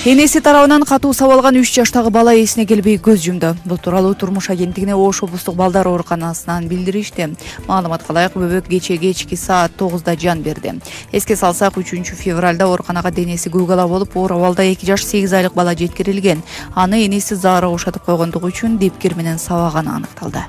Энеси тарабынан катуу сабалган 3 жаштагы бала эсине келбей көз жумду. Бул тууралуу Турмуш агенттигине Ош облустук балдар ооруканасынан билдиришти. Маалыматка ылайык бөбөк кечки саат 9да жан берди. Эске салсак 3-февралда ооруканага денеси көк-ала болуп, оор абалда 2 жаш 8 айлык бала жеткирилген. Аны энеси заара ушатып койгондугу үчүн депкир менен сабаганы аныкталды.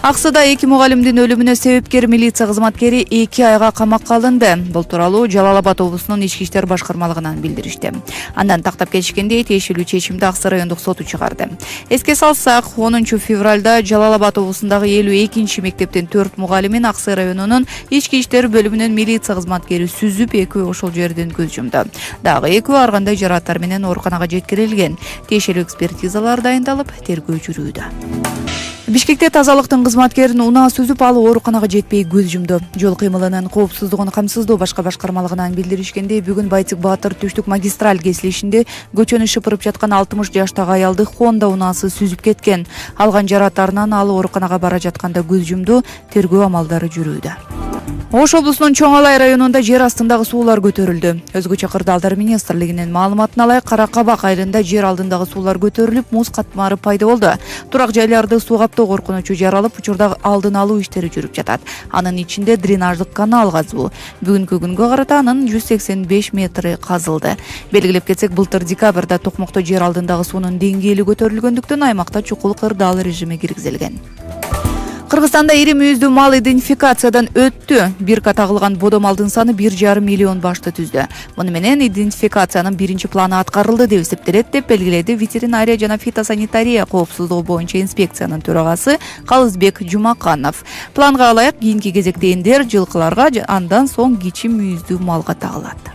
Аксыда 2 мугалимдин өлүмүнө себепкер милиция кызматкери 2 айга камакка алынды. Бул тууралуу Жалал Абад облусунун ички иштер башкармалыгынан билдиришти. Андан тактап кетишкенде тиешелүү чечимди Аксы райондук соту чыгарды. Эске салсак, 10-февралда Жалал Абад облусундагы 52-мектептин 4 мугалимин Аксы районунун ички иштер бөлүмүнүн милиция кызматкери сүзүп, экөө ошол жерден көз жумду. Дагы экөө ар кандай жарааттар менен ооруканага жеткирилген. Тиешелүү экспертизалар дайындалып, тергөө жүрүүдө. Бишкекте тазалыктын кызматкерин унаа сүзүп, ал ооруканага жетпей көз жумду. Жол кыймылынын коопсуздугун камсыздоо башкармалыгынан билдиришкенде, бүгүн Байтик Баатыр Түштүк магистраль кесилишинде көчөнү шыпырып жаткан 60 жаштагы аялды Honda унаасы сүзүп кеткен. Алган жарааттарынан ал ооруканага бара жатканда көз жумду. Тергөө амалдары жүрүүдө. Ош облусунун Чоң Алай районунда жер астындагы суулар көтөрүлдү. Өзгөчө Кырдаалдар министрлигинин маалыматына ылайык, Каракабак айылында жер алдындагы суулар көтөрүлүп, муз катмары пайда болду. Турак жайларды суу каптоо коркунучу жаралып, учурда алдын алуу иштери жүрүп жатат. Анын ичинде дренаждык канал казуу. Бүгүнкү күнгө карата анын 185 метри казылды. Белгилеп кетсек, былтыр декабрда Токмокто жер алдындагы суунун деңгээли көтөрүлгөндүктөн аймакта чукул кырдаал режими киргизилген. Кыргызстанда ири мүйүздүү мал идентификациядан өттү. Бирка тагылган бодо малдын саны 1,5 миллион башты түздү. Муну менен идентификациянын биринчи планы аткарылды деп эсептелет, деп белгиледи ветеринария жана фитосанитария коопсуздугу боюнча инспекциянын төрагасы Калызбек Жумаканов. Планга ылайык кийинки кезекте эндер, жылкыларга, андан соң кичи мүйүздүү малга тагылат.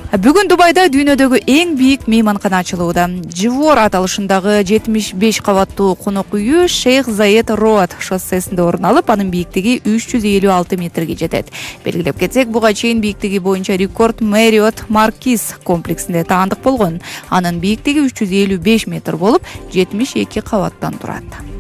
Бүгүн Дубайда дүйнөдөгү эң бийик мейманкана ачылууда. Живор аталышындагы 75 кабаттуу конок үйү Шейх Заед Роад шоссесинде орун алып, анын бийиктиги 356 метрге жетет. Белгилеп кетсек, буга чейин бийиктиги боюнча рекорд Marriott Marquis комплексинде таандык болгон. Анын бийиктиги 355 метр болуп, 72 кабаттан турат.